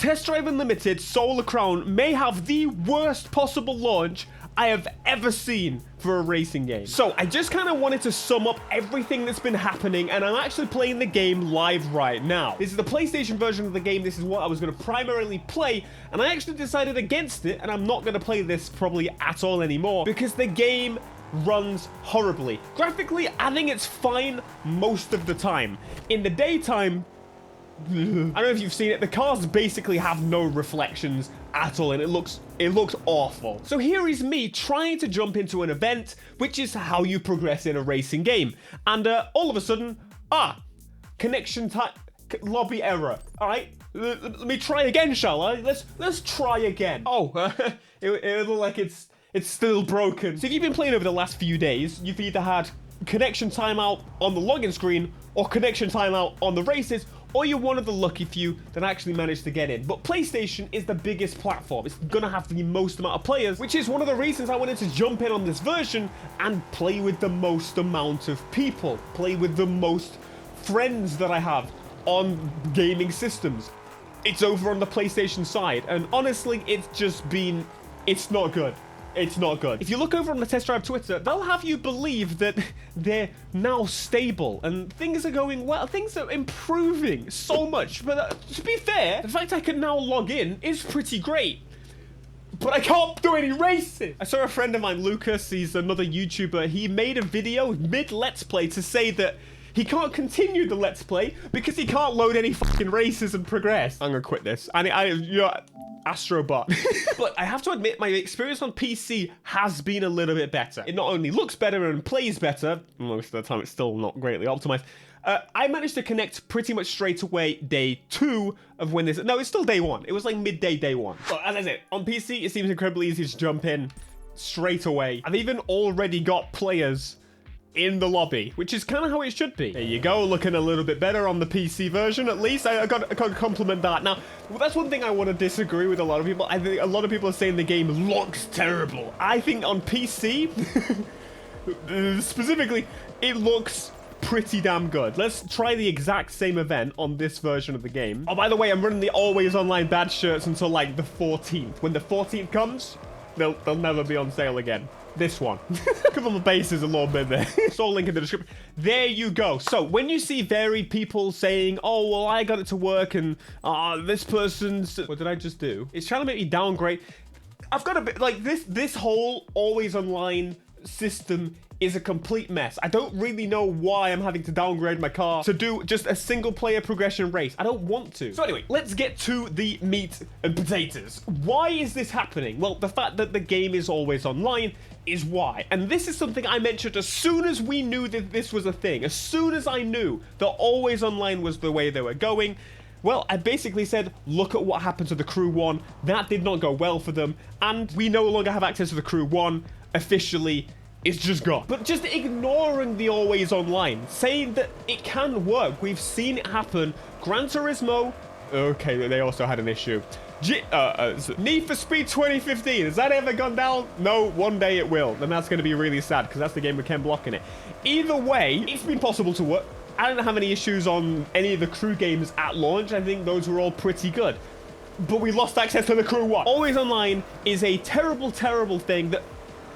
Test Drive Unlimited Solar Crown may have the worst possible launch I have ever seen for a racing game. So I just kind of wanted to sum up everything that's been happening, and I'm actually playing the game live right now. This is the PlayStation version of the game. This is what I was going to primarily play, and I actually decided against it, and I'm not going to play this probably at all anymore because the game runs horribly. Graphically, I think it's fine most of the time. In the daytime, I don't know if you've seen it, the cars basically have no reflections at all, and it looks awful. So here is me trying to jump into an event, which is how you progress in a racing game. And all of a sudden, connection time, lobby error. All right, let me try again, shall I? Let's try again. Oh, it looks like it's still broken. So if you've been playing over the last few days, you've either had connection timeout on the login screen or connection timeout on the races, or you're one of the lucky few that actually managed to get in. But PlayStation is the biggest platform. It's gonna have the most amount of players, which is one of the reasons I wanted to jump in on this version and play with the most amount of people, play with the most friends that I have on gaming systems. It's over on the PlayStation side, and honestly, it's not good. It's not good. If you look over on the Test Drive Twitter, they'll have you believe that they're now stable and things are going well. Things are improving so much. But to be fair, the fact I can now log in is pretty great. But I can't do any racing. I saw a friend of mine, Lucas, he's another YouTuber. He made a video mid-Let's Play to say that he can't continue the Let's Play because he can't load any fucking races and progress. I'm gonna quit this. Astrobot. But I have to admit, my experience on PC has been a little bit better. It not only looks better and plays better, most of the time it's still not greatly optimized. I managed to connect pretty much straight away day 2 of when this... No, it's still day 1. It was like midday day 1. But as I said, on PC, it seems incredibly easy to jump in straight away. I've even already got players in the lobby, which is kind of how it should be. There you go, looking a little bit better on the PC version, at least. I got to compliment that. Now, that's one thing I want to disagree with a lot of people. I think a lot of people are saying the game looks terrible. I think on PC, specifically, it looks pretty damn good. Let's try the exact same event on this version of the game. Oh, by the way, I'm running the always online badge shirts until like the 14th. When the 14th comes, they'll never be on sale again. This one. Cover my bases a little bit there. It's all linked in the description. There you go. So when you see varied people saying, oh, well, I got it to work and this person's... What did I just do? It's trying to make me downgrade. I've got a bit... Like, this whole always online system is a complete mess. I don't really know why I'm having to downgrade my car to do just a single player progression race. I don't want to. So anyway, let's get to the meat and potatoes. Why is this happening? Well, the fact that the game is always online is why. And this is something I mentioned as soon as we knew that this was a thing. As soon as I knew that always online was the way they were going, well, I basically said, look at what happened to the Crew 1. That did not go well for them. And we no longer have access to the Crew 1 officially. It's just gone. But just ignoring the always online, saying that it can work. We've seen it happen. Gran Turismo, okay, they also had an issue. Need for Speed 2015, has that ever gone down? No, one day it will. And that's going to be really sad because that's the game with Ken Block in it. Either way, it's been possible to work. I don't have any issues on any of the Crew games at launch. I think those were all pretty good. But we lost access to the Crew 1. Always online is a terrible, terrible thing that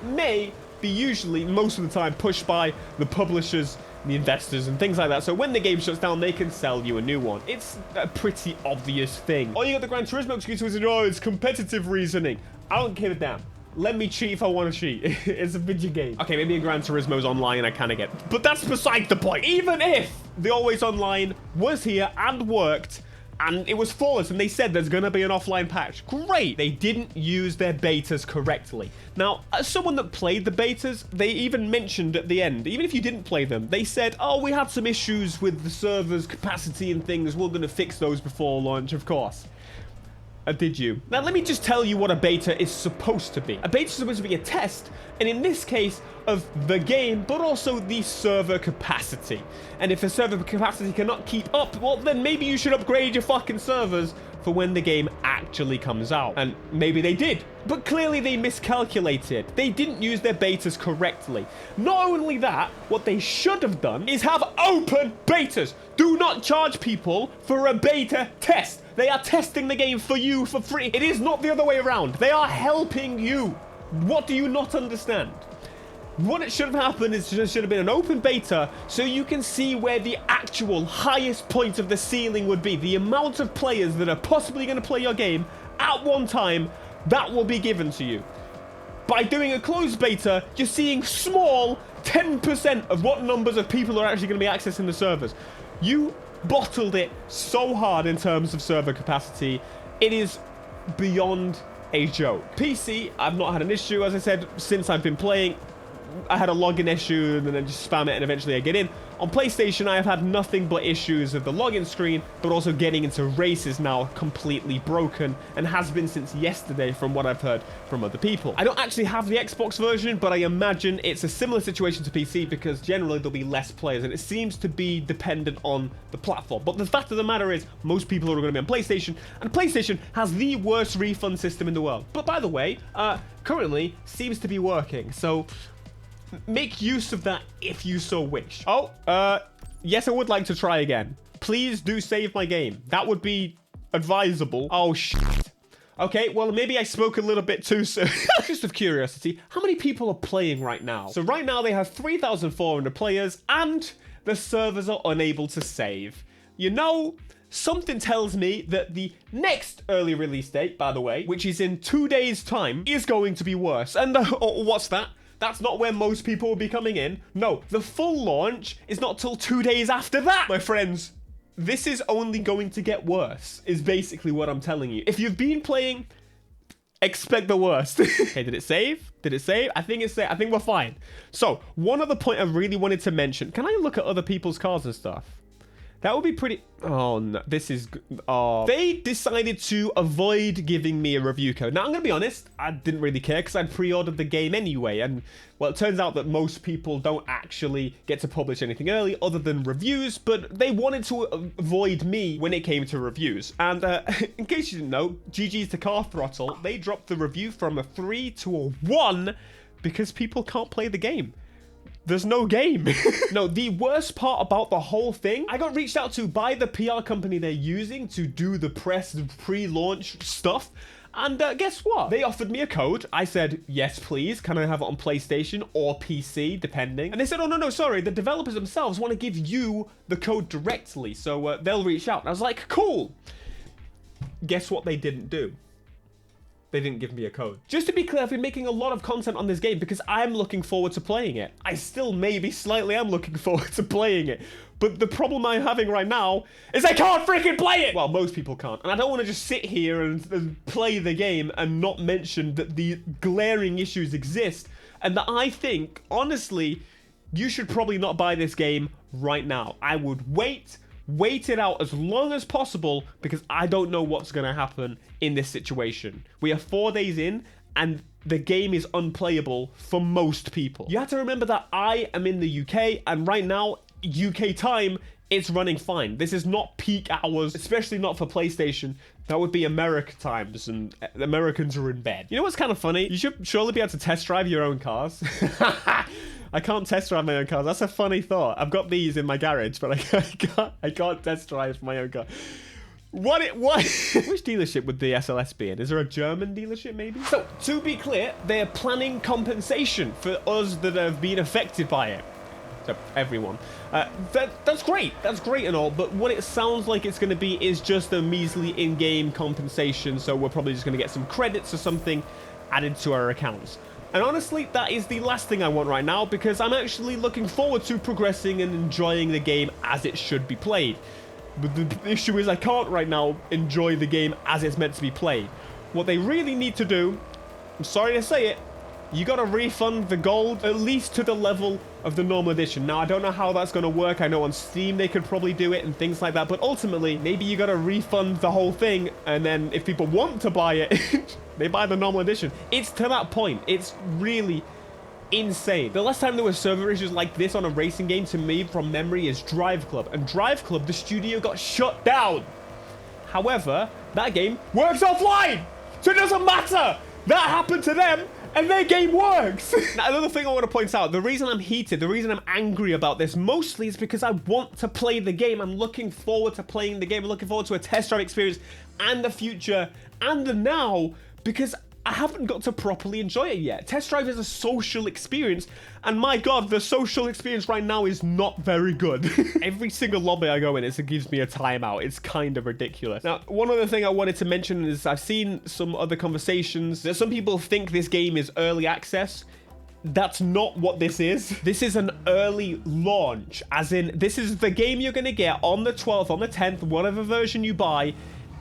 may be usually, most of the time, pushed by the publishers, the investors, and things like that. So when the game shuts down, they can sell you a new one. It's a pretty obvious thing. Oh, you got the Gran Turismo excuse was, oh, it's competitive reasoning. I don't give a damn. Let me cheat if I want to cheat. It's a video game. Okay, maybe in Gran Turismo's online, I kind of get. But that's beside the point. Even if the always online was here and worked, and it was flawless, and they said there's going to be an offline patch. Great. They didn't use their betas correctly. Now, as someone that played the betas, they even mentioned at the end, even if you didn't play them, they said, oh, we had some issues with the server's capacity and things. We're going to fix those before launch, of course. Did you? Now, let me just tell you what a beta is supposed to be. A beta is supposed to be a test, and in this case, of the game, but also the server capacity. And if the server capacity cannot keep up, well, then maybe you should upgrade your fucking servers for when the game actually comes out. And maybe they did. But clearly they miscalculated. They didn't use their betas correctly. Not only that, what they should have done is have open betas. Do not charge people for a beta test. They are testing the game for you for free. It is not the other way around. They are helping you. What do you not understand? What it should have happened is there should have been an open beta so you can see where the actual highest point of the ceiling would be. The amount of players that are possibly going to play your game at one time, that will be given to you. By doing a closed beta, you're seeing small 10% of what numbers of people are actually going to be accessing the servers. You bottled it so hard in terms of server capacity. It is beyond a joke. PC, I've not had an issue, as I said, since I've been playing. I had a login issue and then I just spam it and eventually I get in. On PlayStation, I have had nothing but issues with the login screen, but also getting into races now completely broken and has been since yesterday from what I've heard from other people. I don't actually have the Xbox version, but I imagine it's a similar situation to PC because generally there'll be less players and it seems to be dependent on the platform. But the fact of the matter is most people are going to be on PlayStation and PlayStation has the worst refund system in the world. But by the way, currently seems to be working. So make use of that if you so wish. Oh, yes, I would like to try again. Please do save my game. That would be advisable. Oh, shit. Okay, well, maybe I spoke a little bit too soon. Just of curiosity, how many people are playing right now? So right now they have 3,400 players and the servers are unable to save. You know, something tells me that the next early release date, by the way, which is in 2 days' time, is going to be worse. And what's that? That's not where most people will be coming in. No, the full launch is not till 2 days after that, my friends. This is only going to get worse, is basically what I'm telling you. If you've been playing, expect the worst. Okay, did it save? Did it save? I think it's saved. I think we're fine. So, one other point I really wanted to mention. Can I look at other people's cars and stuff? That would be pretty... Oh, no. This is... Oh. They decided to avoid giving me a review code. Now, I'm going to be honest. I didn't really care because I'd pre-ordered the game anyway. And, well, it turns out that most people don't actually get to publish anything early other than reviews. But they wanted to avoid me when it came to reviews. And in case you didn't know, GG's to Car Throttle, they dropped the review from a 3 to a 1 because people can't play the game. There's no game. No, the worst part about the whole thing, I got reached out to by the PR company they're using to do the press pre-launch stuff. And guess what? They offered me a code. I said, yes, please. Can I have it on PlayStation or PC, depending? And they said, oh, no, sorry. The developers themselves want to give you the code directly. So they'll reach out. And I was like, cool. Guess what they didn't do? They didn't give me a code. Just to be clear, I've been making a lot of content on this game because I'm looking forward to playing it. I still maybe slightly am looking forward to playing it. But the problem I'm having right now is I can't freaking play it! Well, most people can't. And I don't want to just sit here and play the game and not mention that the glaring issues exist. And that I think, honestly, you should probably not buy this game right now. I would wait it out as long as possible because I don't know what's going to happen in this situation. We are 4 days in and the game is unplayable for most people. You have to remember that I am in the UK and right now, UK time, it's running fine. This is not peak hours, especially not for PlayStation. That would be America times and Americans are in bed. You know what's kind of funny? You should surely be able to test drive your own cars. I can't test drive my own cars. That's a funny thought. I've got these in my garage, but I can't test drive my own car. What? Which dealership would the SLS be in? Is there a German dealership maybe? So, to be clear, they are planning compensation for us that have been affected by it. So, everyone. That's great. That's great and all, but what it sounds like it's going to be is just a measly in-game compensation, so we're probably just going to get some credits or something added to our accounts. And honestly, that is the last thing I want right now because I'm actually looking forward to progressing and enjoying the game as it should be played. But the issue is I can't right now enjoy the game as it's meant to be played. What they really need to do, I'm sorry to say it, you gotta refund the gold at least to the level of the normal edition. Now, I don't know how that's gonna work. I know on Steam they could probably do it and things like that. But ultimately, maybe you gotta refund the whole thing. And then if people want to buy it, they buy the normal edition. It's to that point. It's really insane. The last time there was server issues like this on a racing game to me from memory is Drive Club. And Drive Club, the studio got shut down. However, that game works offline. So it doesn't matter. That happened to them, and their game works. Now, another thing I want to point out, the reason I'm heated, the reason I'm angry about this mostly is because I want to play the game. I'm looking forward to playing the game. I'm looking forward to a test drive experience and the future and the now, because I haven't got to properly enjoy it yet. Test drive is a social experience, and my God, the social experience right now is not very good. Every single lobby I go in, it gives me a timeout. It's kind of ridiculous. Now, one other thing I wanted to mention is I've seen some other conversations that some people think this game is early access. That's not what this is. This is an early launch, as in this is the game you're going to get on the 12th, on the 10th, whatever version you buy.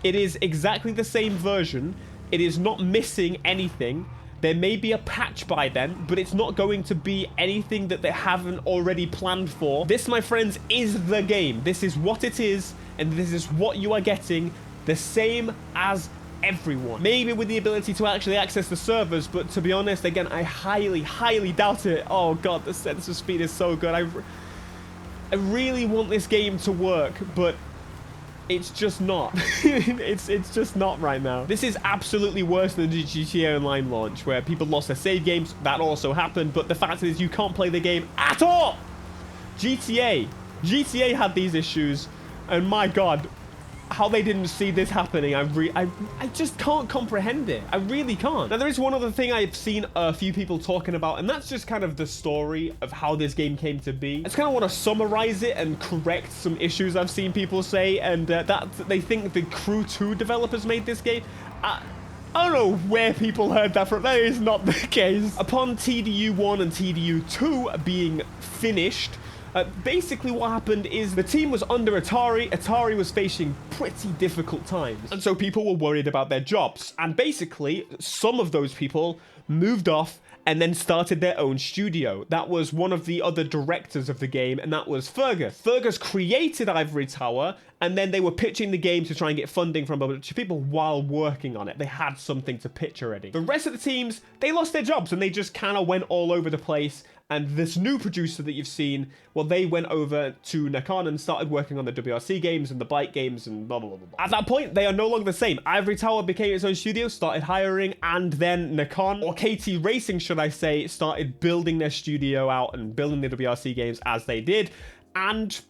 It is exactly the same version. It is not missing anything. There may be a patch by then, but it's not going to be anything that they haven't already planned for. This, my friends, is the game. This is what it is, and this is what you are getting, the same as everyone. Maybe with the ability to actually access the servers, but to be honest, again, I highly, highly doubt it. Oh God, the sensor speed is so good. I really want this game to work, but it's just not. it's just not right now. This is absolutely worse than the GTA Online launch, where people lost their save games. That also happened, but the fact is you can't play the game at all. GTA had these issues, and my God, how they didn't see this happening, I just can't comprehend it. I really can't. Now, there is one other thing I've seen a few people talking about, and that's just kind of the story of how this game came to be. I just kind of want to summarize it and correct some issues I've seen people say, and that they think the Crew 2 developers made this game. I don't know where people heard that from. That is not the case. Upon TDU 1 and TDU 2 being finished, basically what happened is the team was under Atari. Atari was facing pretty difficult times, and so people were worried about their jobs. And basically, some of those people moved off and then started their own studio. That was one of the other directors of the game, and that was Fergus. Fergus created Ivory Tower, and then they were pitching the game to try and get funding from a bunch of people while working on it. They had something to pitch already. The rest of the teams, they lost their jobs, and they just kind of went all over the place. And this new producer that you've seen, well, they went over to Nakan and started working on the WRC games and the bike games and blah, blah, blah, blah. At that point, they are no longer the same. Ivory Tower became its own studio, started hiring, and then Nakan, or KT Racing, should I say, started building their studio out and building the WRC games as they did. And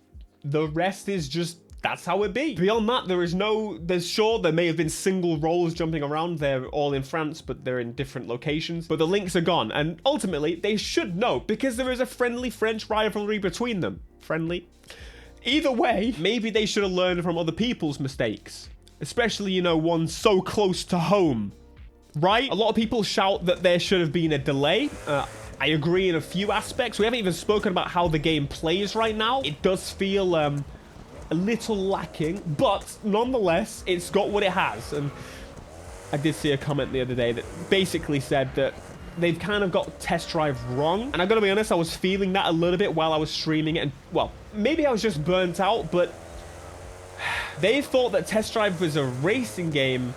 the rest is just, that's how it be. Beyond that, there may have been single roles jumping around. They're all in France, but they're in different locations. But the links are gone. And ultimately, they should know, because there is a friendly French rivalry between them. Friendly. Either way, maybe they should have learned from other people's mistakes. Especially, you know, one so close to home. Right? A lot of people shout that there should have been a delay. I agree in a few aspects. We haven't even spoken about how the game plays right now. It does feel a little lacking, but nonetheless, it's got what it has. And I did see a comment the other day that basically said that they've kind of got Test Drive wrong. And I gotta be honest, I was feeling that a little bit while I was streaming it. And, well, maybe I was just burnt out, but they thought that Test Drive was a racing game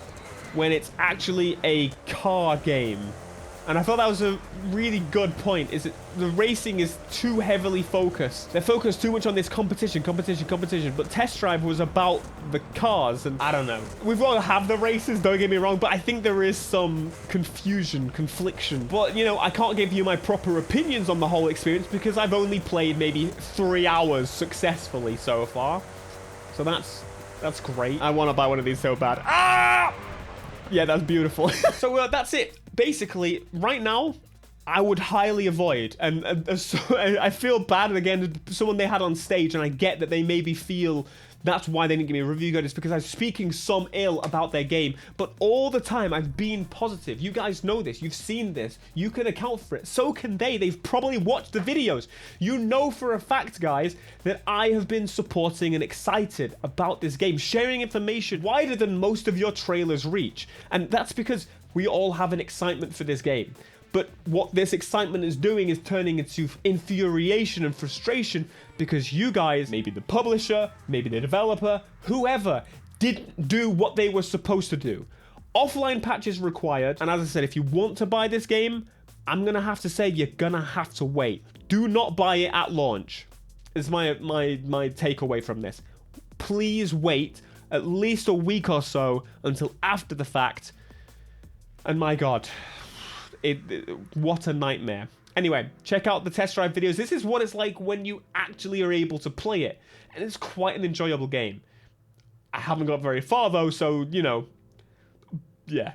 when it's actually a car game. And I thought that was a really good point, is that the racing is too heavily focused. They're focused too much on this competition, but Test Drive was about the cars, and I don't know. We've got to have the races, don't get me wrong, but I think there is some confliction. But, you know, I can't give you my proper opinions on the whole experience because I've only played maybe 3 hours successfully so far. So that's great. I want to buy one of these so bad. Ah! Yeah, that's beautiful. So that's it. Basically, right now, I would highly avoid. And so I feel bad, again, someone they had on stage, and I get that they maybe feel that's why they didn't give me a review code. It's because I was speaking some ill about their game. But all the time, I've been positive. You guys know this. You've seen this. You can account for it. So can they. They've probably watched the videos. You know for a fact, guys, that I have been supporting and excited about this game, sharing information wider than most of your trailers reach. And that's because we all have an excitement for this game. But what this excitement is doing is turning into infuriation and frustration because you guys, maybe the publisher, maybe the developer, whoever, didn't do what they were supposed to do. Offline patches required. And as I said, if you want to buy this game, I'm going to have to say you're going to have to wait. Do not buy it at launch. Is my takeaway from this. Please wait at least a week or so until after the fact. And my God, what a nightmare. Anyway, check out the test drive videos. This is what it's like when you actually are able to play it. And it's quite an enjoyable game. I haven't got very far though, so, you know, yeah.